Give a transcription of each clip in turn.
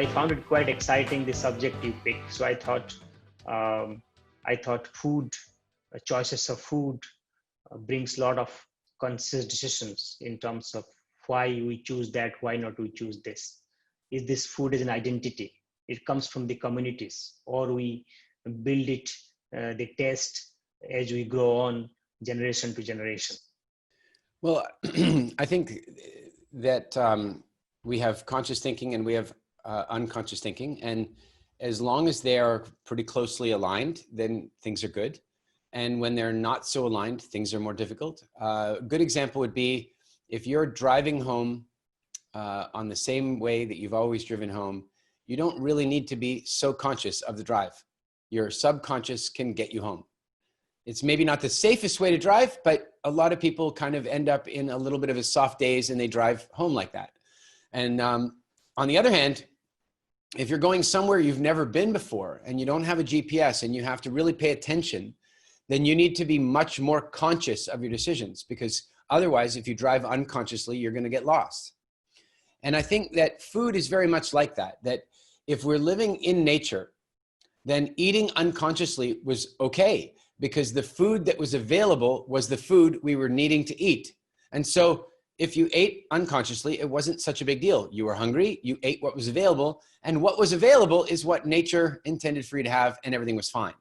I found it quite exciting, the subject you picked. So I thought food, choices of food brings a lot of conscious decisions in terms of why we choose that, why not we choose this. Is this food as an identity? It comes from the communities, or we build it, the taste as we grow on generation to generation. Well, I think that we have conscious thinking and we have unconscious thinking. And as long as they are pretty closely aligned, then things are good. And when they're not so aligned, things are more difficult. A good example would be if you're driving home on the same way that you've always driven home, you don't really need to be so conscious of the drive. Your subconscious can get you home. It's maybe not the safest way to drive, but a lot of people kind of end up in a little bit of a soft daze and they drive home like that. And on the other hand, if you're going somewhere you've never been before and you don't have a GPS and you have to really pay attention, then you need to be much more conscious of your decisions, because otherwise, if you drive unconsciously, you're going to get lost. And I think that food is very much like that, that if we're living in nature, then eating unconsciously was okay, because the food that was available was the food we were needing to eat. And so if you ate unconsciously, it wasn't such a big deal. You were hungry, you ate what was available, and what was available is what nature intended for you to have, and everything was fine.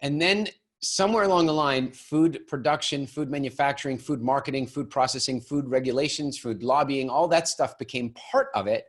And then somewhere along the line, food production, food manufacturing, food marketing, food processing, food regulations, food lobbying, all that stuff became part of it.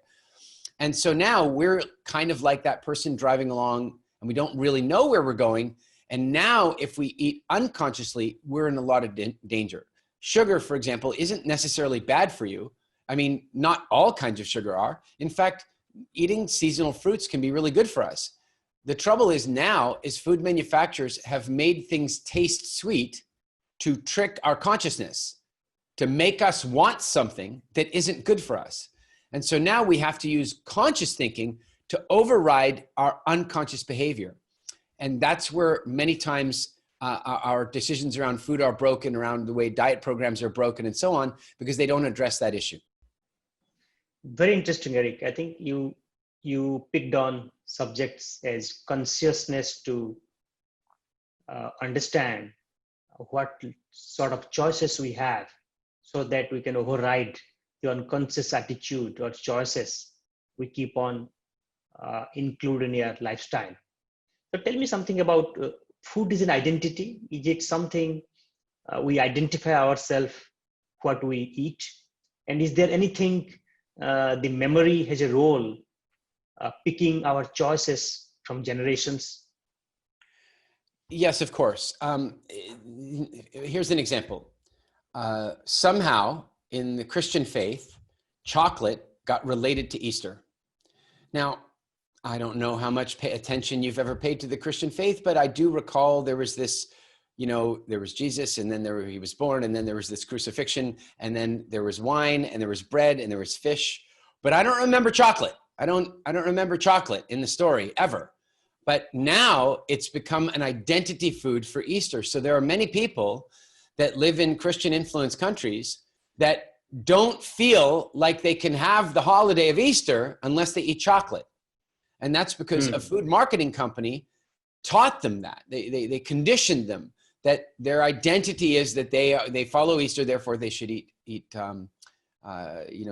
And so now we're kind of like that person driving along and we don't really know where we're going. And now if we eat unconsciously, we're in a lot of danger. Sugar, for example, isn't necessarily bad for you. I mean, not all kinds of sugar are. In fact, eating seasonal fruits can be really good for us. The trouble is now is food manufacturers have made things taste sweet to trick our consciousness, to make us want something that isn't good for us. And so now we have to use conscious thinking to override our unconscious behavior. And that's where many times our decisions around food are broken, around the way diet programs are broken and so on, because they don't address that issue. Very interesting, Eric. I think you picked on subjects as consciousness to understand what sort of choices we have so that we can override the unconscious attitude or choices we keep on include in our lifestyle. So tell me something about food is an identity. Is it something we identify ourselves, what we eat? And is there anything the memory has a role picking our choices from generations? Yes, of course. Here's an example. Somehow in the Christian faith, chocolate got related to Easter. Now, I don't know how much attention you've ever paid to the Christian faith, but I do recall there was this, there was Jesus, and then he was born, and then there was this crucifixion, and then there was wine, and there was bread, and there was fish. But I don't remember chocolate. I don't remember chocolate in the story ever. But now it's become an identity food for Easter. So there are many people that live in Christian influenced countries that don't feel like they can have the holiday of Easter unless they eat chocolate. And that's because a food marketing company taught them that. They conditioned them that their identity is that they follow Easter, therefore they should eat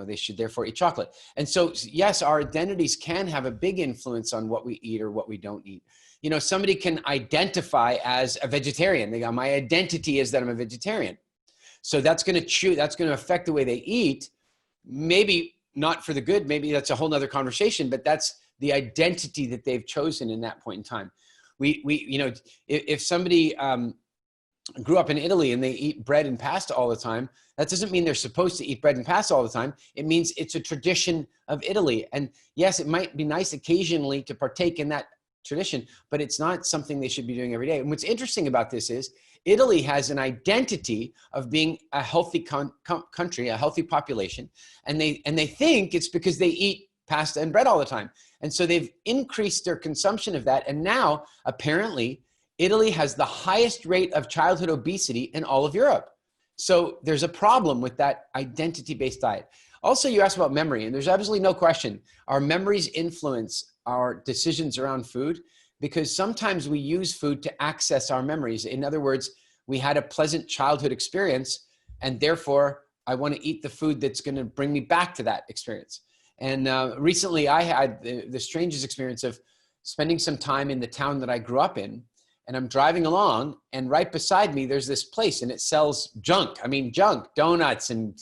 they should therefore eat chocolate. And so, yes, our identities can have a big influence on what we eat or what we don't eat. Somebody can identify as a vegetarian. They go, my identity is that I'm a vegetarian. So that's going to affect the way they eat. Maybe not for the good. Maybe that's a whole nother conversation, but that's the identity that they've chosen in that point in time. If somebody grew up in Italy and they eat bread and pasta all the time, that doesn't mean they're supposed to eat bread and pasta all the time. It means it's a tradition of Italy. And yes, it might be nice occasionally to partake in that tradition, but it's not something they should be doing every day. And what's interesting about this is Italy has an identity of being a healthy country, a healthy population. And they think it's because they eat pasta and bread all the time. And so they've increased their consumption of that. And now apparently Italy has the highest rate of childhood obesity in all of Europe. So there's a problem with that identity-based diet. Also, you asked about memory, and there's absolutely no question. Our memories influence our decisions around food because sometimes we use food to access our memories. In other words, we had a pleasant childhood experience, and therefore I want to eat the food that's going to bring me back to that experience. And recently I had the strangest experience of spending some time in the town that I grew up in, and I'm driving along, and right beside me, there's this place, and it sells junk. I mean, junk, donuts and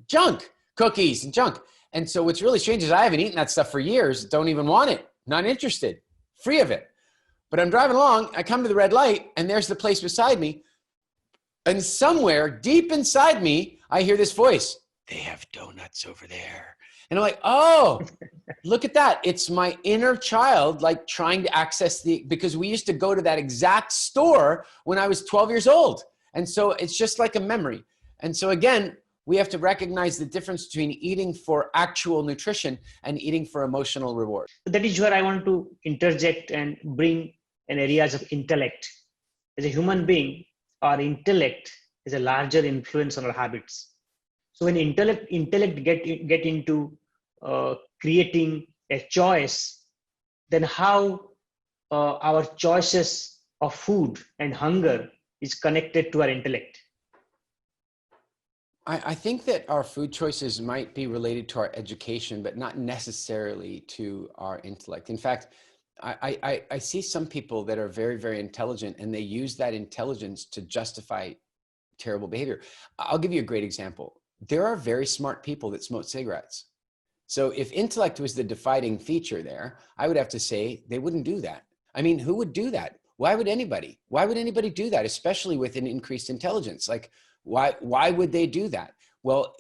junk, cookies and junk. And so what's really strange is I haven't eaten that stuff for years, don't even want it, not interested, free of it. But I'm driving along, I come to the red light, and there's the place beside me. And somewhere deep inside me, I hear this voice, they have donuts over there. And I'm like, oh, look at that. It's my inner child, like trying to access because we used to go to that exact store when I was 12 years old. And so it's just like a memory. And so again, we have to recognize the difference between eating for actual nutrition and eating for emotional reward. That is where I want to interject and bring in areas of intellect. As a human being, our intellect is a larger influence on our habits. So when intellect get into creating a choice, then how our choices of food and hunger is connected to our intellect. I think that our food choices might be related to our education, but not necessarily to our intellect. In fact, I see some people that are very, very intelligent, and they use that intelligence to justify terrible behavior. I'll give you a great example. There are very smart people that smoke cigarettes. So if intellect was the defining feature there, I would have to say they wouldn't do that. I mean, who would do that? Why would anybody? Why would anybody do that, especially with an increased intelligence? Like, why would they do that? Well,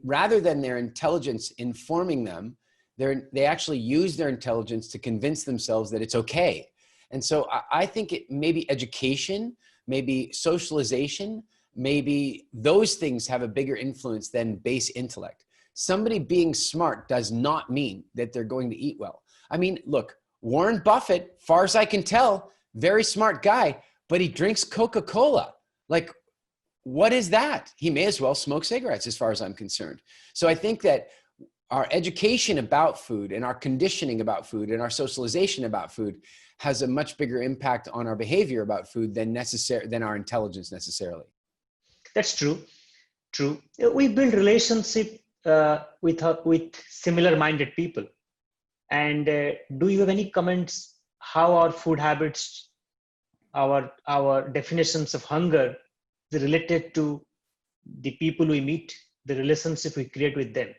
rather than their intelligence informing them, they actually use their intelligence to convince themselves that it's okay. And so I think it maybe education, maybe socialization, maybe those things have a bigger influence than base intellect. Somebody being smart does not mean that they're going to eat well. I mean, look, Warren Buffett, far as I can tell, very smart guy, but he drinks Coca-Cola. Like, what is that? He may as well smoke cigarettes as far as I'm concerned. So I think that our education about food and our conditioning about food and our socialization about food has a much bigger impact on our behavior about food than our intelligence necessarily. That's true. True. We build relationship with similar-minded people. And do you have any comments how our food habits, our definitions of hunger is related to the people we meet, the relationship we create with them?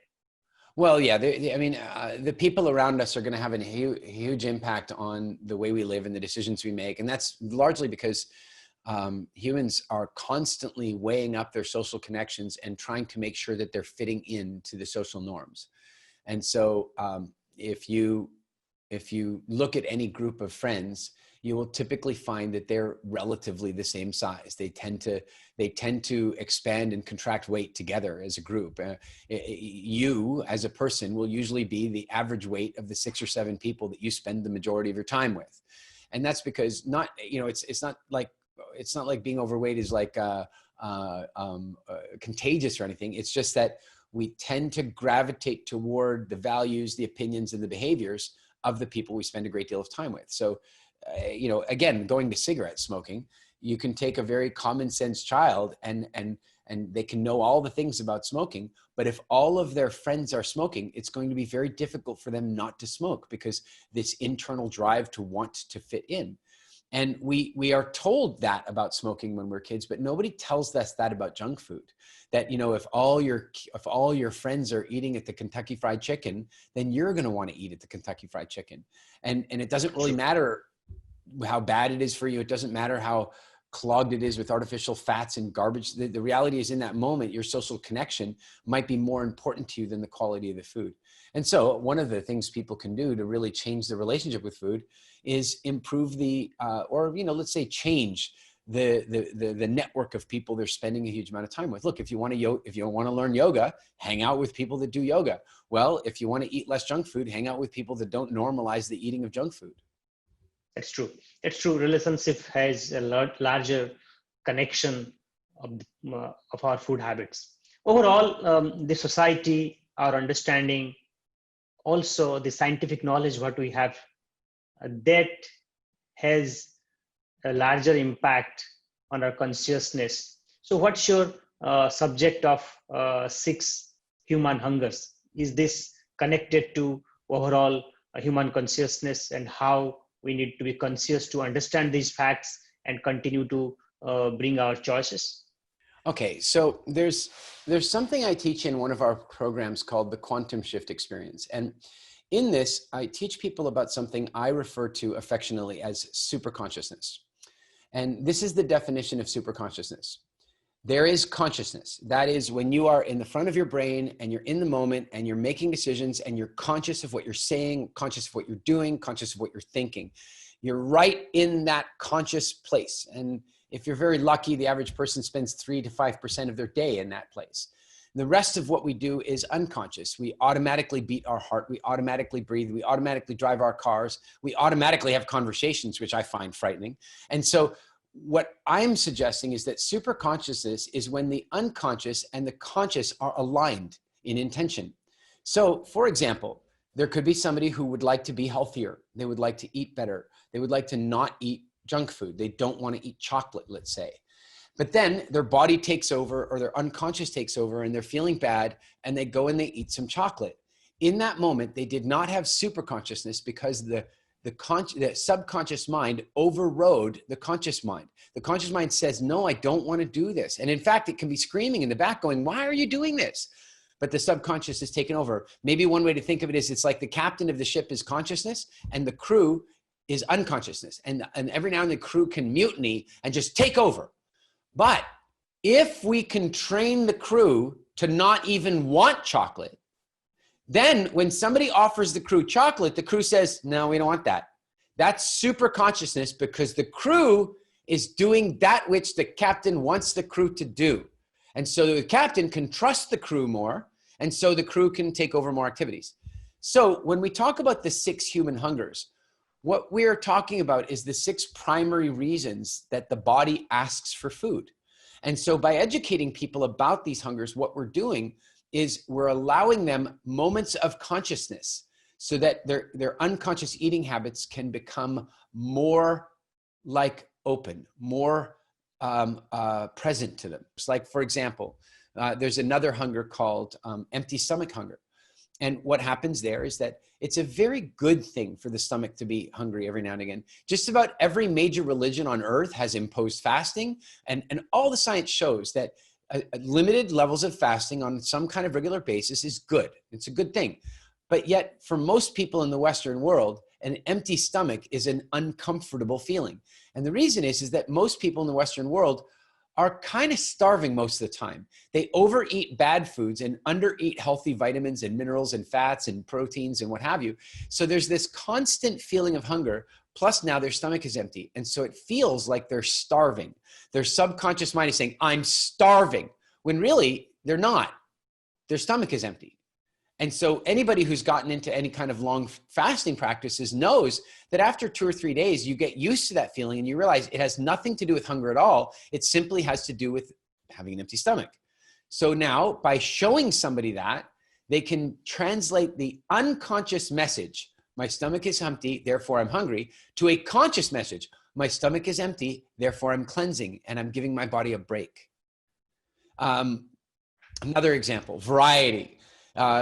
Well, yeah, the people around us are going to have a huge impact on the way we live and the decisions we make. And that's largely because humans are constantly weighing up their social connections and trying to make sure that they're fitting into the social norms. And so if you look at any group of friends, you will typically find that they're relatively the same size. They tend to expand and contract weight together as a group. You as a person will usually be the average weight of the 6 or 7 people that you spend the majority of your time with. And that's because it's not like being overweight is like contagious or anything. It's just that we tend to gravitate toward the values, the opinions, and the behaviors of the people we spend a great deal of time with. So, again, going to cigarette smoking, you can take a very common sense child and they can know all the things about smoking, but if all of their friends are smoking, it's going to be very difficult for them not to smoke because this internal drive to want to fit in. And we are told that about smoking when we're kids, but nobody tells us that about junk food. That, if all your friends are eating at the Kentucky Fried Chicken, then you're going to want to eat at the Kentucky Fried Chicken. And it doesn't really matter how bad it is for you. It doesn't matter how clogged it is with artificial fats and garbage. The reality is in that moment, your social connection might be more important to you than the quality of the food. And so one of the things people can do to really change the relationship with food is improve let's say change the network of people they're spending a huge amount of time with. Look, if you want to learn yoga, hang out with people that do yoga. Well, if you want to eat less junk food, hang out with people that don't normalize the eating of junk food. That's true. It's true. Relationship has a larger connection of our food habits. Overall, the society, our understanding, also the scientific knowledge what we have, that has a larger impact on our consciousness. So what's your subject of 6 human hungers? Is this connected to overall human consciousness and how we need to be conscious to understand these facts and continue to bring our choices? Okay, so there's something I teach in one of our programs called the Quantum Shift Experience. And in this, I teach people about something I refer to affectionately as superconsciousness. And this is the definition of superconsciousness. There is consciousness. That is when you are in the front of your brain and you're in the moment and you're making decisions and you're conscious of what you're saying, conscious of what you're doing, conscious of what you're thinking. You're right in that conscious place. And if you're very lucky, the average person spends 3 to 5% of their day in that place. The rest of what we do is unconscious. We automatically beat our heart. We automatically breathe. We automatically drive our cars. We automatically have conversations, which I find frightening. And so what I'm suggesting is that super consciousness is when the unconscious and the conscious are aligned in intention. So for example, there could be somebody who would like to be healthier. They would like to eat better. They would like to not eat junk food. They don't want to eat chocolate, let's say. But then their body takes over or their unconscious takes over and they're feeling bad and they go and they eat some chocolate. In that moment, they did not have super consciousness because the subconscious mind overrode the conscious mind. The conscious mind says, no, I don't want to do this. And in fact, it can be screaming in the back going, why are you doing this? But the subconscious is taken over. Maybe one way to think of it is it's like the captain of the ship is consciousness and the crew is unconsciousness. And every now and then the crew can mutiny and just take over. But if we can train the crew to not even want chocolate, then when somebody offers the crew chocolate, the crew says, no, we don't want that. That's super consciousness because the crew is doing that which the captain wants the crew to do. And so the captain can trust the crew more. And so the crew can take over more activities. So when we talk about the 6 human hungers, what we're talking about is the 6 primary reasons that the body asks for food. And so by educating people about these hungers, what we're doing is we're allowing them moments of consciousness so that their unconscious eating habits can become more like open, more present to them. It's like, for example, there's another hunger called empty stomach hunger. And what happens there is that it's a very good thing for the stomach to be hungry every now and again. Just about every major religion on earth has imposed fasting. And all the science shows that limited levels of fasting on some kind of regular basis is good. It's a good thing. But yet for most people in the Western world, an empty stomach is an uncomfortable feeling. And the reason is that most people in the Western world are kind of starving most of the time. They overeat bad foods and undereat healthy vitamins and minerals and fats and proteins and what have you. So there's this constant feeling of hunger, plus now their stomach is empty. And so it feels like they're starving. Their subconscious mind is saying, I'm starving, when really they're not. Their stomach is empty. And so anybody who's gotten into any kind of long fasting practices knows that after 2 or 3 days, you get used to that feeling and you realize it has nothing to do with hunger at all. It simply has to do with having an empty stomach. So now by showing somebody that, they can translate the unconscious message, my stomach is empty, therefore I'm hungry, to a conscious message, my stomach is empty, therefore I'm cleansing and I'm giving my body a break. Another example, variety.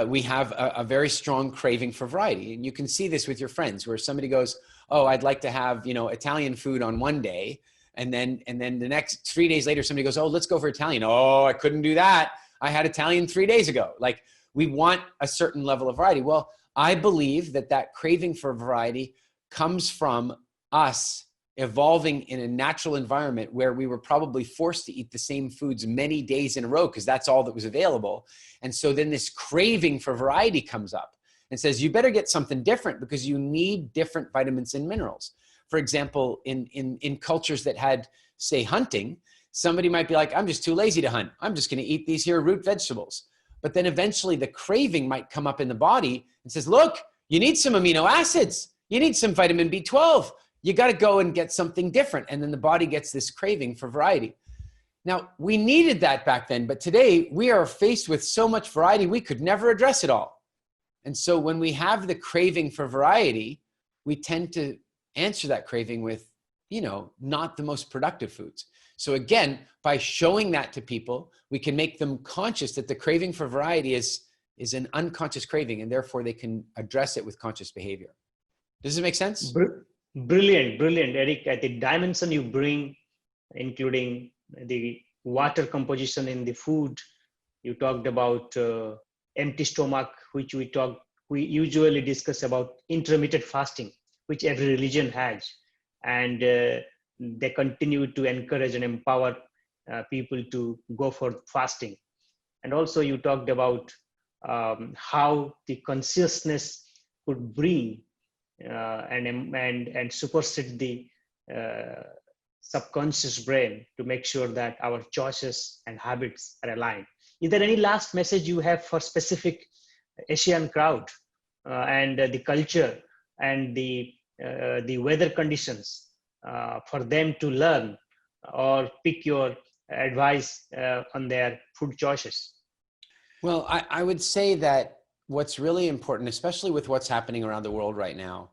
We have a very strong craving for variety. And you can see this with your friends where somebody goes, oh, I'd like to have, Italian food on one day. And then the next 3 days later, somebody goes, oh, let's go for Italian. Oh, I couldn't do that. I had Italian 3 days ago. Like, we want a certain level of variety. Well, I believe that craving for variety comes from us evolving in a natural environment where we were probably forced to eat the same foods many days in a row because that's all that was available. And so then this craving for variety comes up and says, you better get something different because you need different vitamins and minerals. For example, in cultures that had, say, hunting, somebody might be like, I'm just too lazy to hunt. I'm just going to eat these here root vegetables. But then eventually the craving might come up in the body and says, look, you need some amino acids. You need some vitamin B12. You got to go and get something different. And then the body gets this craving for variety. Now, we needed that back then, but today we are faced with so much variety, we could never address it all. And so when we have the craving for variety, we tend to answer that craving with, not the most productive foods. So again, by showing that to people, we can make them conscious that the craving for variety is an unconscious craving, and therefore they can address it with conscious behavior. Does it make sense? Brilliant, Eric. The dimension you bring, including the water composition in the food, you talked about empty stomach, which we usually discuss about intermittent fasting, which every religion has, and they continue to encourage and empower people to go for fasting. And also you talked about how the consciousness could bring and supersede the subconscious brain to make sure that our choices and habits are aligned. Is there any last message you have for specific Asian crowd and the culture and the weather conditions for them to learn or pick your advice on their food choices? Well, I would say that what's really important, especially with what's happening around the world right now,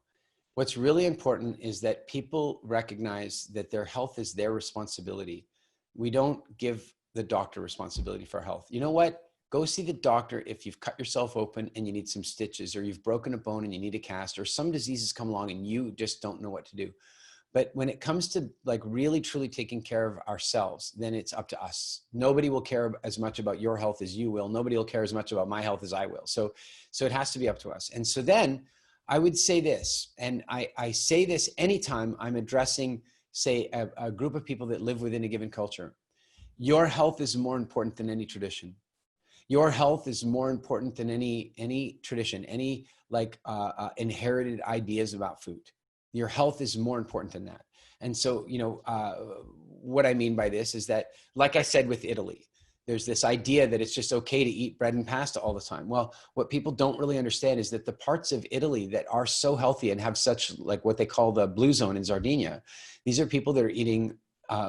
what's really important is that people recognize that their health is their responsibility. We don't give the doctor responsibility for health. You know what? Go see the doctor if you've cut yourself open and you need some stitches, or you've broken a bone and you need a cast, or some diseases come along and you just don't know what to do. But when it comes to like really truly taking care of ourselves, then it's up to us. Nobody will care as much about your health as you will. Nobody will care as much about my health as I will. So it has to be up to us. And so then I would say this, and I say this anytime I'm addressing, say, a group of people that live within a given culture. Your health is more important than any tradition. Your health is more important than any tradition, any inherited ideas about food. Your health is more important than that. And so, what I mean by this is that, like I said with Italy, there's this idea that it's just okay to eat bread and pasta all the time. Well, what people don't really understand is that the parts of Italy that are so healthy and have such like what they call the blue zone in Sardinia, these are people that are eating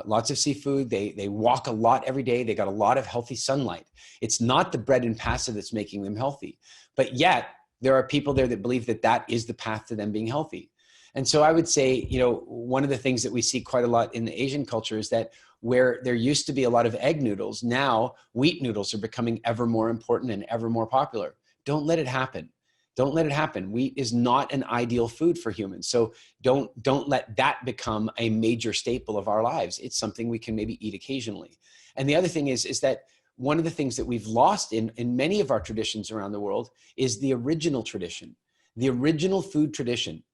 lots of seafood. They walk a lot every day. They got a lot of healthy sunlight. It's not the bread and pasta that's making them healthy, but yet there are people there that believe that that is the path to them being healthy. And so I would say, one of the things that we see quite a lot in the Asian culture is that where there used to be a lot of egg noodles, now wheat noodles are becoming ever more important and ever more popular. Don't let it happen. Don't let it happen. Wheat is not an ideal food for humans. So don't let that become a major staple of our lives. It's something we can maybe eat occasionally. And the other thing is that one of the things that we've lost in many of our traditions around the world is the original tradition, the original food tradition.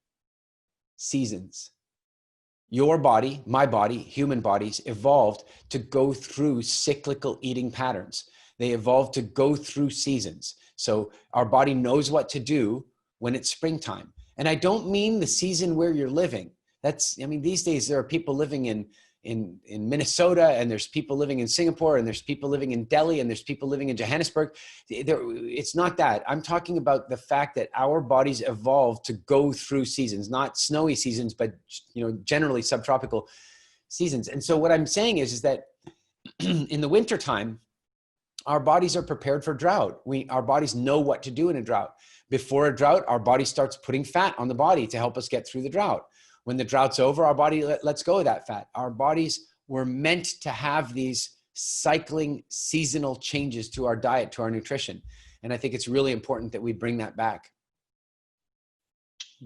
Seasons. Your body, my body, human bodies evolved to go through cyclical eating patterns. They evolved to go through seasons. So our body knows what to do when it's springtime. And I don't mean the season where you're living. These days there are people living in Minnesota, and there's people living in Singapore, and there's people living in Delhi, and there's people living in Johannesburg. It's not that. I'm talking about the fact that our bodies evolved to go through seasons, not snowy seasons, but generally subtropical seasons. And so what I'm saying is that in the wintertime, our bodies are prepared for drought. Our bodies know what to do in a drought. Before a drought, our body starts putting fat on the body to help us get through the drought. When the drought's over, our body lets go of that fat. Our bodies were meant to have these cycling seasonal changes to our diet, to our nutrition. And I think it's really important that we bring that back.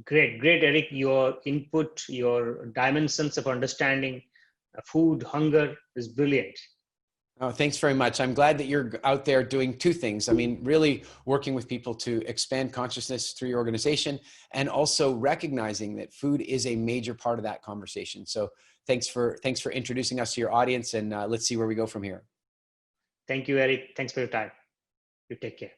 Great, Eric. Your input, your dimensions of understanding food, hunger is brilliant. Oh, thanks very much. I'm glad that you're out there doing two things. Really working with people to expand consciousness through your organization, and also recognizing that food is a major part of that conversation. So thanks for introducing us to your audience, and let's see where we go from here. Thank you, Eric. Thanks for your time. You take care.